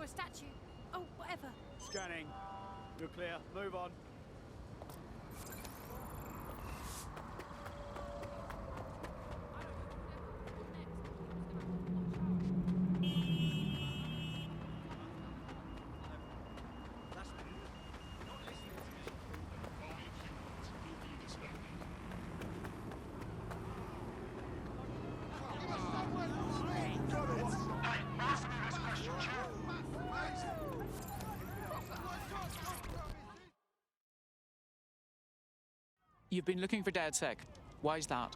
statue. Oh, whatever. Scanning. You're clear. Move on. You've been looking for DedSec. Why's that?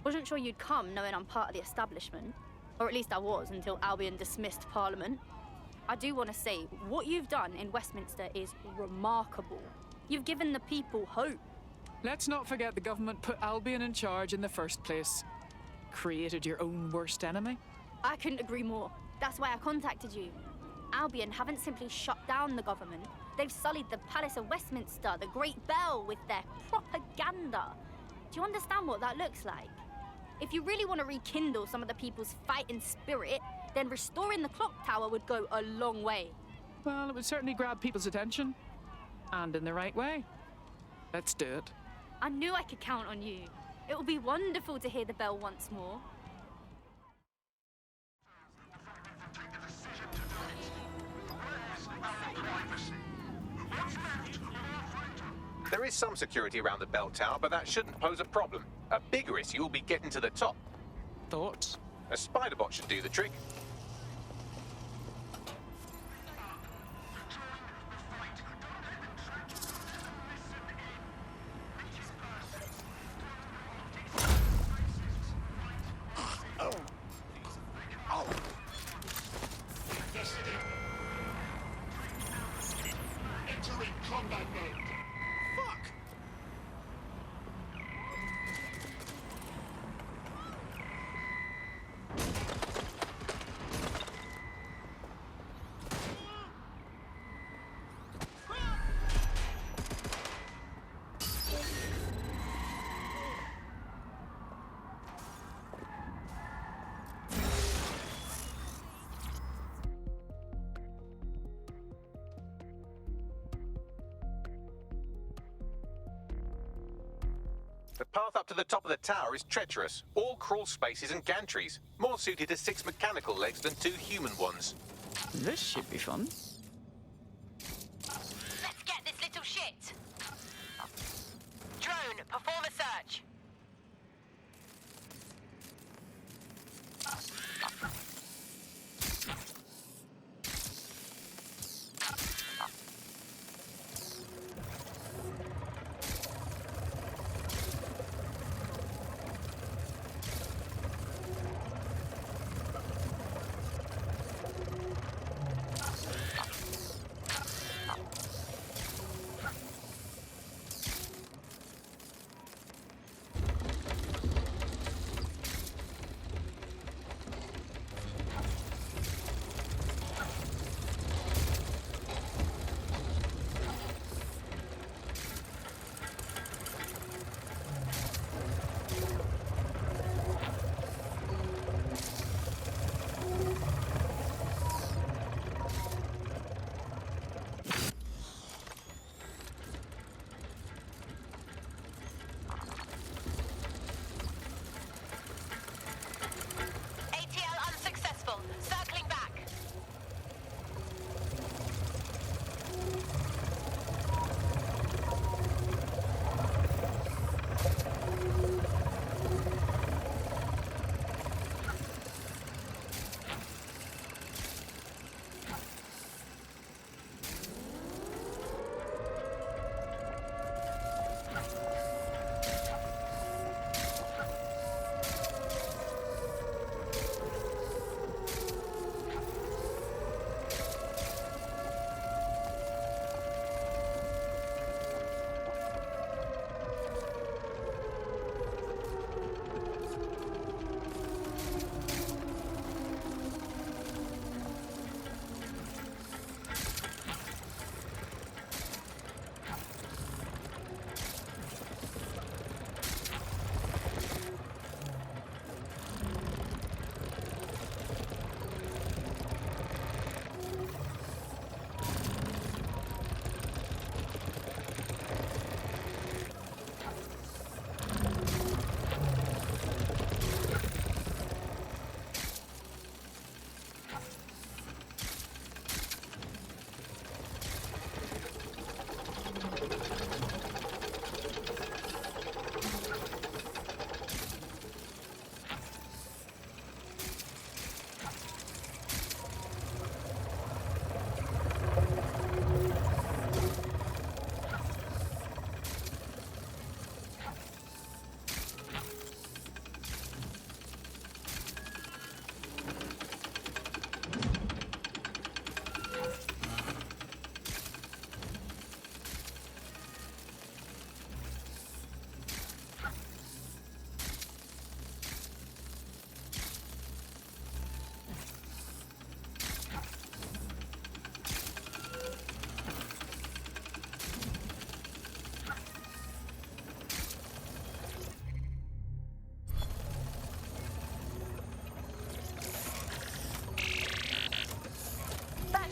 Wasn't sure you'd come knowing I'm part of the establishment. Or at least I was until Albion dismissed Parliament. I do want to say, what you've done in Westminster is remarkable. You've given the people hope. Let's not forget the government put Albion in charge in the first place. Created your own worst enemy. I couldn't agree more. That's why I contacted you. Albion haven't simply shut down the government. They've sullied the Palace of Westminster, the Great Bell, with their propaganda. Do you understand what that looks like? If you really want to rekindle some of the people's fighting spirit, then restoring the clock tower would go a long way. Well, it would certainly grab people's attention. And in the right way. Let's do it. I knew I could count on you. It will be wonderful to hear the bell once more. There is some security around the bell tower, but that shouldn't pose a problem. A bigger issue will be getting to the top. Thoughts? A spider bot should do the trick. Entering combat mode. Fuck! The path up to the top of the tower is treacherous. All crawl spaces and gantries. More suited to 6 mechanical legs than 2 human ones. This should be fun. Let's get this little shit! Drone, perform a search.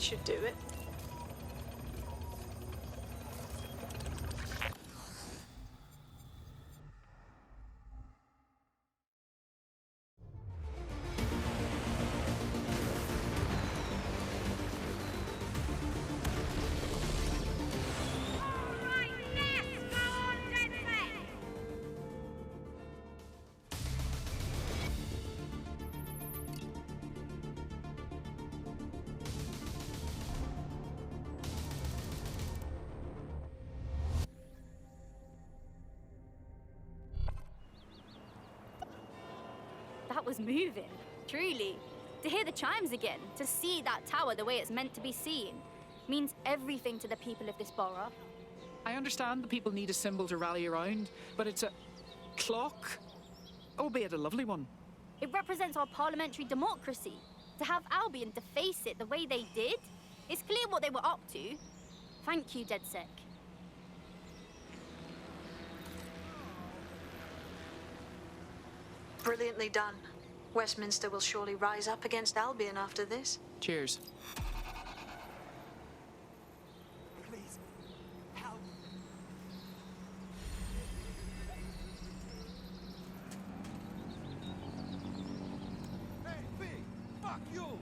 should do it. That was moving, truly. To hear the chimes again, to see that tower the way it's meant to be seen, means everything to the people of this borough. I understand the people need a symbol to rally around, but it's a clock, albeit a lovely one. It represents our parliamentary democracy. To have Albion deface it the way they did, it's clear what they were up to. Thank you, DedSec. Brilliantly done. Westminster will surely rise up against Albion after this. Cheers. Please, help. Hey, Big! Fuck you!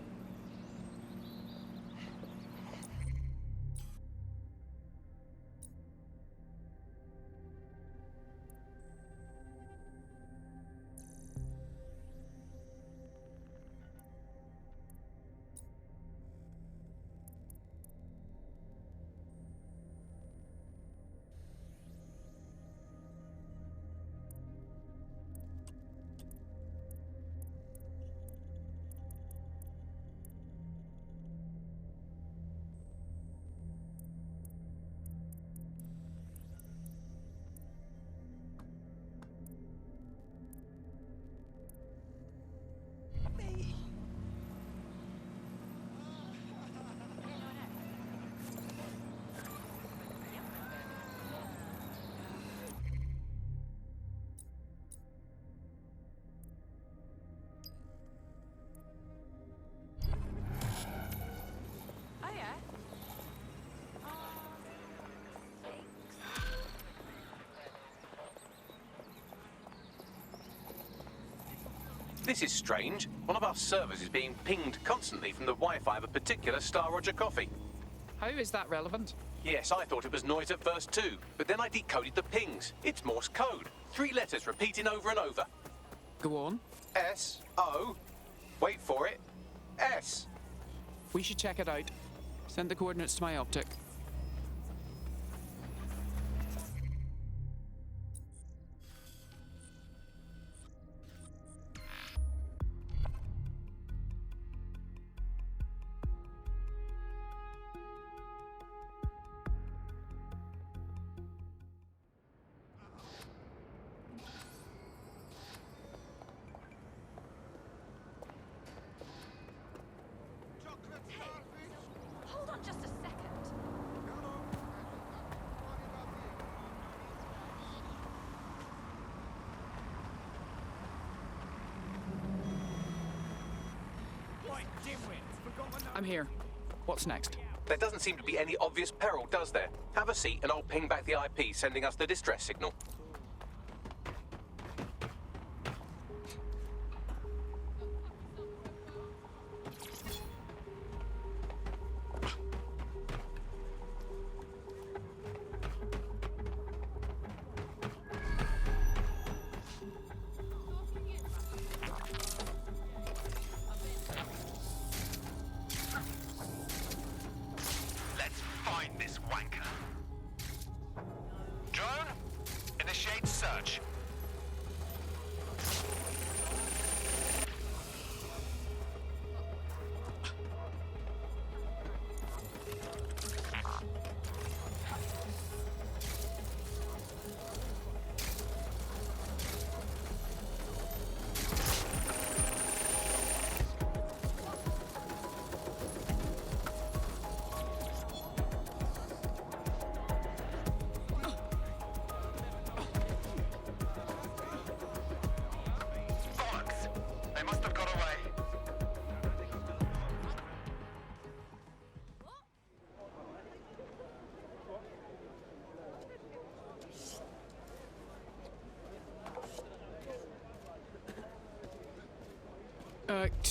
This is strange. One of our servers is being pinged constantly from the Wi-Fi of a particular Star Roger coffee. How is that relevant? Yes, I thought it was noise at first too, but then I decoded the pings. It's Morse code. 3 letters repeating over and over. Go on. S-O. Wait for it. S. We should check it out. Send the coordinates to my optic. Hold on just a second. Right, dimwits, forgot my I'm here. What's next? There doesn't seem to be any obvious peril, does there? Have a seat and I'll ping back the IP sending us the distress signal. Let's find this wanker. Drone,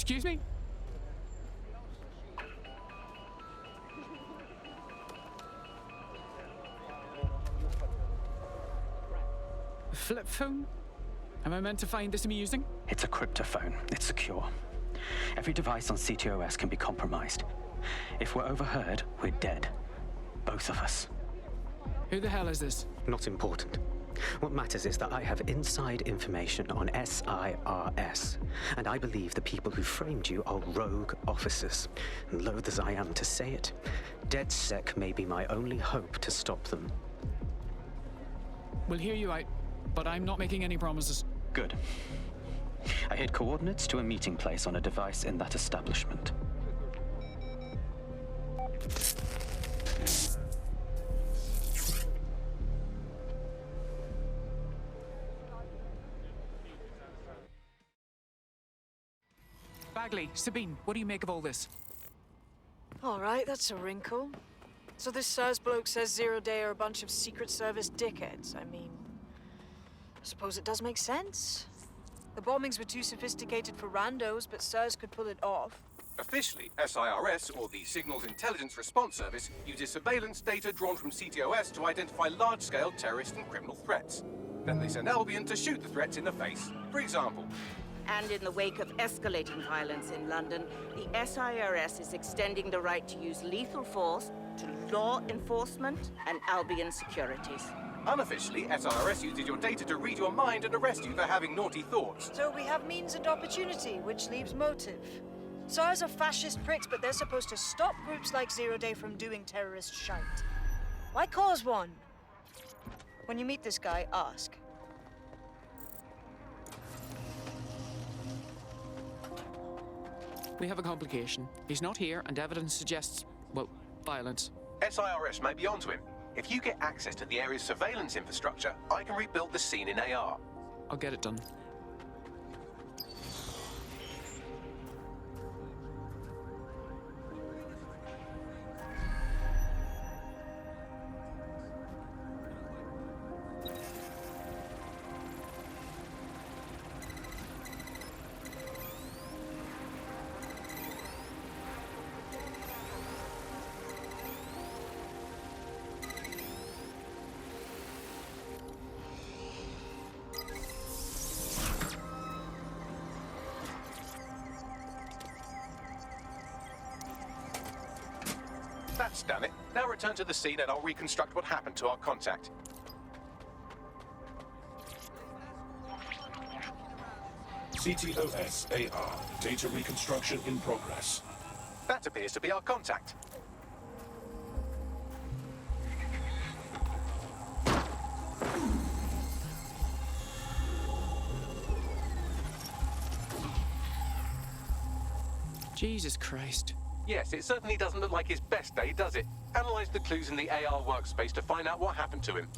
Excuse me? A flip phone? Am I meant to find this amusing? It's a cryptophone. It's secure. Every device on CTOS can be compromised. If we're overheard, we're dead. Both of us. Who the hell is this? Not important. What matters is that I have inside information on SIRS, and I believe the people who framed you are rogue officers. And loath as I am to say it, DedSec may be my only hope to stop them. We'll hear you out, but I'm not making any promises. Good. I hid coordinates to a meeting place on a device in that establishment. Bagley, Sabine, what do you make of all this? All right, that's a wrinkle. So this SIRS bloke says Zero Day are a bunch of Secret Service dickheads. I mean, I suppose it does make sense. The bombings were too sophisticated for randos, but SIRS could pull it off. Officially, SIRS, or the Signals Intelligence Response Service, uses surveillance data drawn from CTOS to identify large-scale terrorist and criminal threats. Then they send Albion to shoot the threats in the face. For example, And in the wake of escalating violence in London, the SIRS is extending the right to use lethal force to law enforcement and Albion securities. unofficially, SIRS uses your data to read your mind and arrest you for having naughty thoughts. So we have means and opportunity, which leaves motive. SIRS are fascist pricks, but they're supposed to stop groups like Zero Day from doing terrorist shite. Why cause one? When you meet this guy, ask. We have a complication. He's not here, and evidence suggests, well, violence. SIRS may be onto him. If you get access to the area's surveillance infrastructure, I can rebuild the scene in AR. I'll get it done. That's done it. Now return to the scene and I'll reconstruct what happened to our contact. CTOS AR. Data reconstruction in progress. That appears to be our contact. Jesus Christ. Yes, it certainly doesn't look like his best day, does it? Analyze the clues in the AR workspace to find out what happened to him.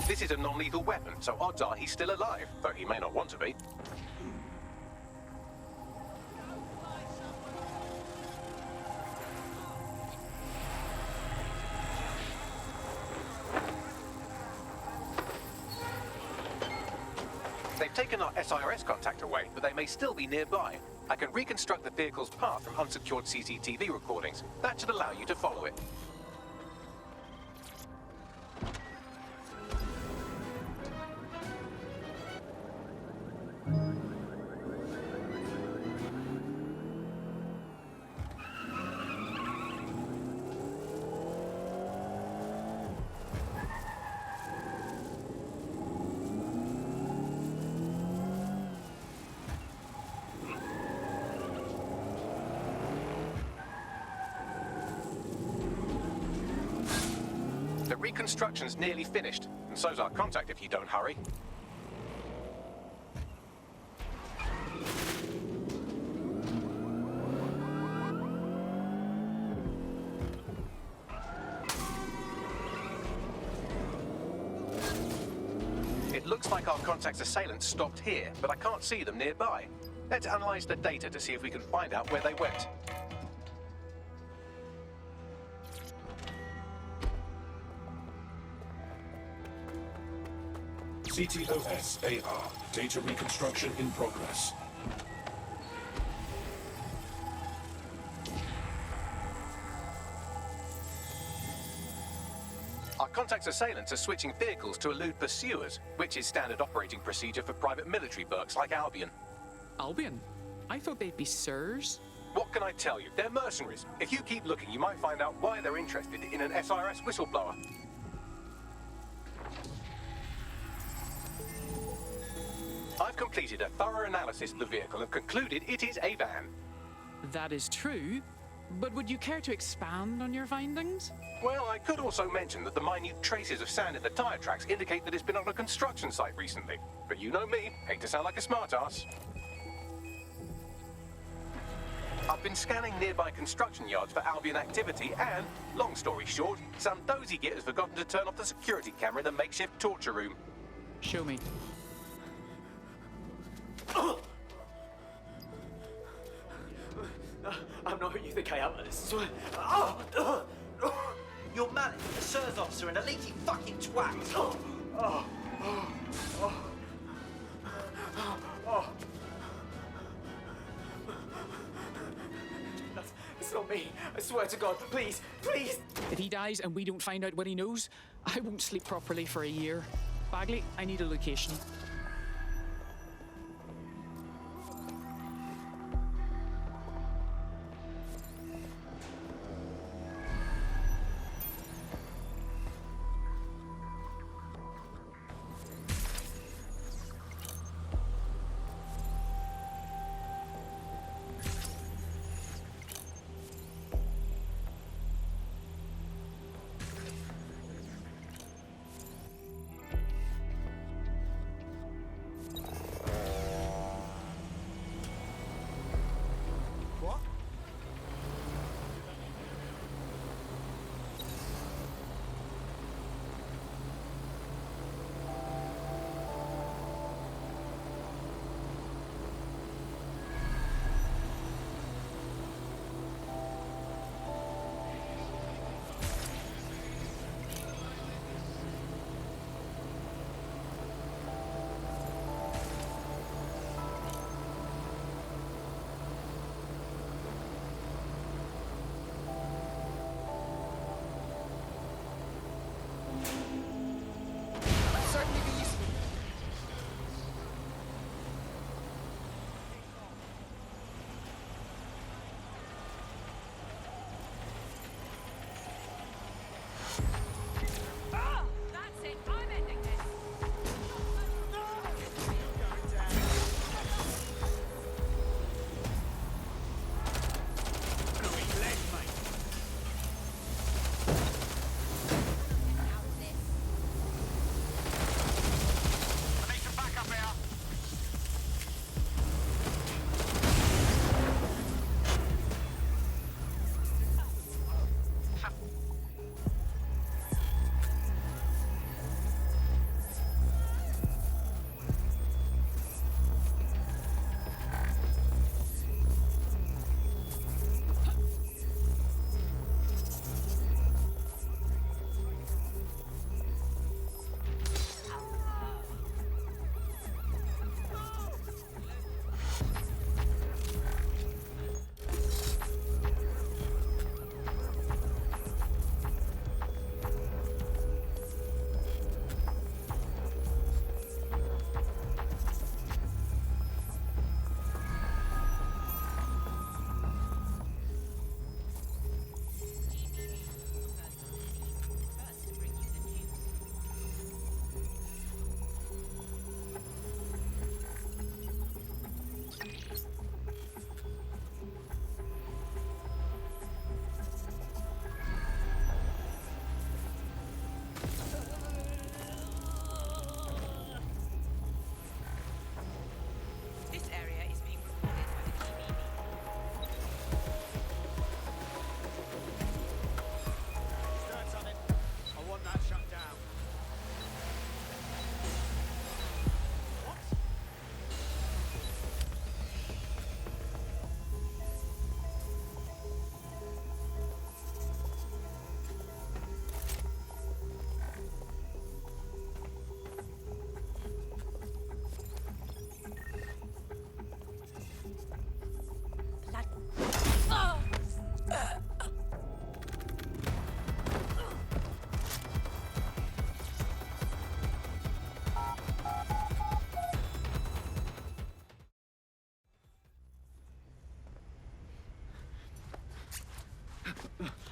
This is a non-lethal weapon, so odds are he's still alive, though he may not want to be. They've taken our SIRS contact away, but they may still be nearby. I can reconstruct the vehicle's path from unsecured CCTV recordings. That should allow you to follow it. The reconstruction's nearly finished, and so's our contact if you don't hurry. It looks like our contact's assailants stopped here, but I can't see them nearby. Let's analyze the data to see if we can find out where they went. CTOS AR. Data reconstruction in progress. Our contact's assailants are switching vehicles to elude pursuers, which is standard operating procedure for private military burks like Albion. Albion? I thought they'd be sirs. What can I tell you? They're mercenaries. If you keep looking, you might find out why they're interested in an SIRS whistleblower. I've completed a thorough analysis of the vehicle and concluded it is a van. That is true, but would you care to expand on your findings? Well, I could also mention that the minute traces of sand in the tire tracks indicate that it's been on a construction site recently. But you know me, hate to sound like a smartass. I've been scanning nearby construction yards for Albion activity and, long story short, some dozy git has forgotten to turn off the security camera in the makeshift torture room. Show me. I'm not who you think I am, I swear. You're Malik, a SIRS officer and a leaky fucking twat. It's not me. I swear to God. Please, please. If he dies and we don't find out what he knows, I won't sleep properly for a year. Bagley, I need a location.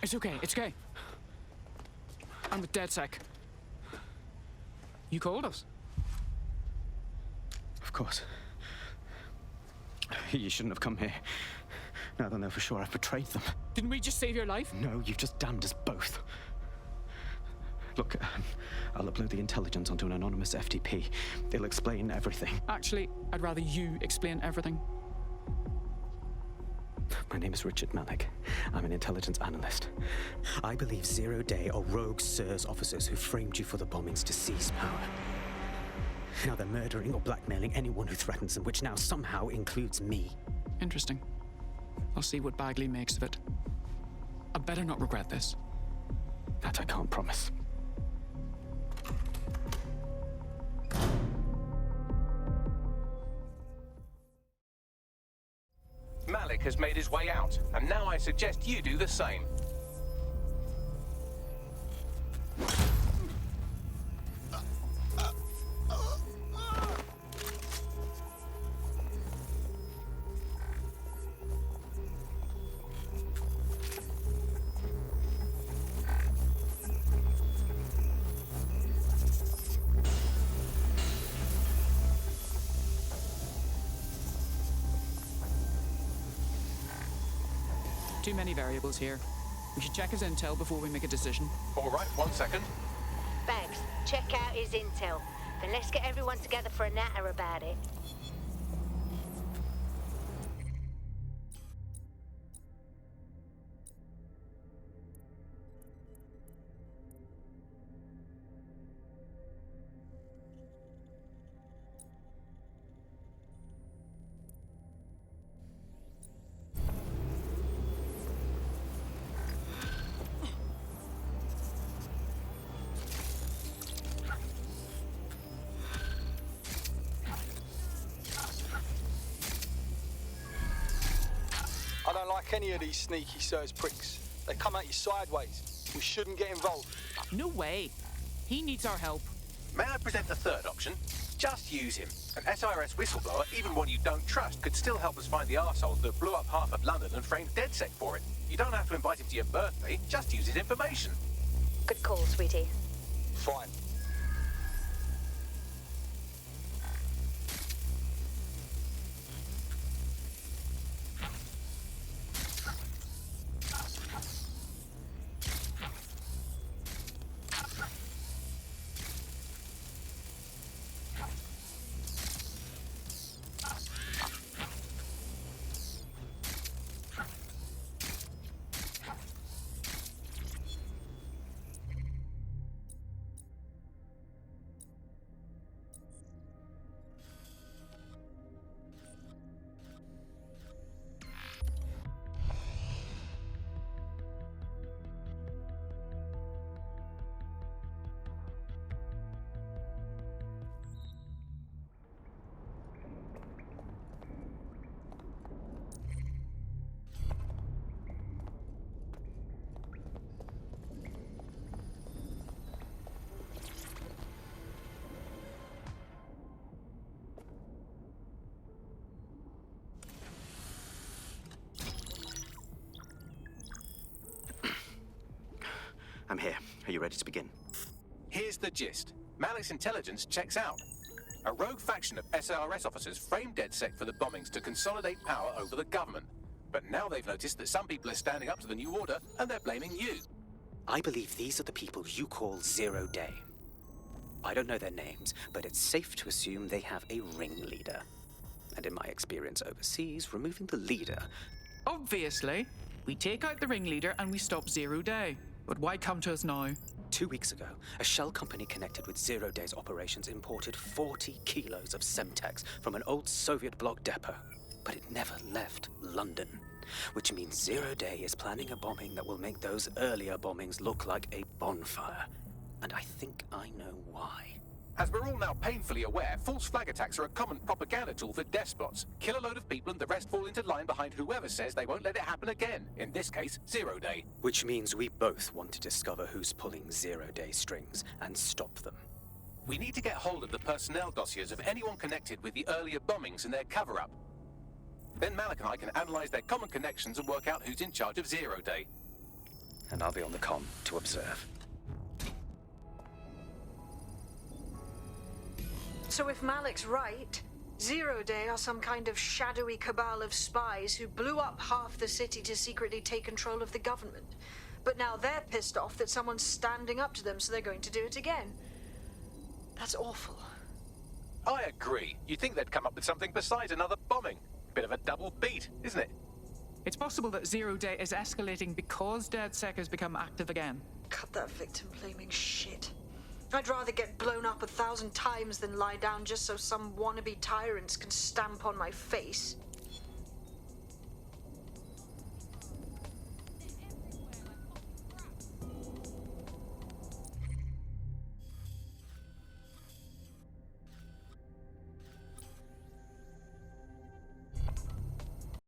It's okay, it's okay. I'm with DedSec. You called us. Of course. You shouldn't have come here. Now they'll know for sure I've betrayed them. Didn't we just save your life? No, you've just damned us both. Look, I'll upload the intelligence onto an anonymous FTP. It'll explain everything. Actually, I'd rather you explain everything. My name is Richard Malik. I'm an intelligence analyst. I believe Zero Day are rogue SIRS officers who framed you for the bombings to seize power. Now they're murdering or blackmailing anyone who threatens them, which now somehow includes me. Interesting. I'll see what Bagley makes of it. I better not regret this. That I can't promise. Malik has made his way out, and now I suggest you do the same. Too many variables here. We should check his intel before we make a decision. All right, 1 second. Bags, check out his intel. Then let's get everyone together for a natter about it. I don't like any of these sneaky SIRS pricks. They come at you sideways. We shouldn't get involved. No way. He needs our help. May I present the third option? Just use him. An SIRS whistleblower, even one you don't trust, could still help us find the arseholes that blew up half of London and framed DedSec for it. You don't have to invite him to your birthday, just use his information. Good call, sweetie. Fine. I'm here. Are you ready to begin? Here's the gist. Malik's intelligence checks out. A rogue faction of SIRS officers framed DedSec for the bombings to consolidate power over the government. But now they've noticed that some people are standing up to the new order, and they're blaming you. I believe these are the people you call Zero Day. I don't know their names, but it's safe to assume they have a ringleader. And in my experience overseas, removing the leader... Obviously. We take out the ringleader and we stop Zero Day. But why come to us now? 2 weeks ago, a shell company connected with Zero Day's operations imported 40 kilos of Semtex from an old Soviet bloc depot. But it never left London. Which means Zero Day is planning a bombing that will make those earlier bombings look like a bonfire. And I think I know why. As we're all now painfully aware, false flag attacks are a common propaganda tool for despots. Kill a load of people and the rest fall into line behind whoever says they won't let it happen again. In this case, Zero Day. Which means we both want to discover who's pulling Zero Day strings and stop them. We need to get hold of the personnel dossiers of anyone connected with the earlier bombings and their cover-up. Then Malik and I can analyze their common connections and work out who's in charge of Zero Day. and I'll be on the comm to observe. So if Malik's right, Zero Day are some kind of shadowy cabal of spies who blew up half the city to secretly take control of the government. But now they're pissed off that someone's standing up to them, so they're going to do it again. That's awful. I agree. You'd think they'd come up with something besides another bombing. Bit of a double beat, isn't it? It's possible that Zero Day is escalating because DedSec has become active again. Cut that victim-blaming shit. I'd rather get blown up 1,000 times than lie down just so some wannabe tyrants can stamp on my face.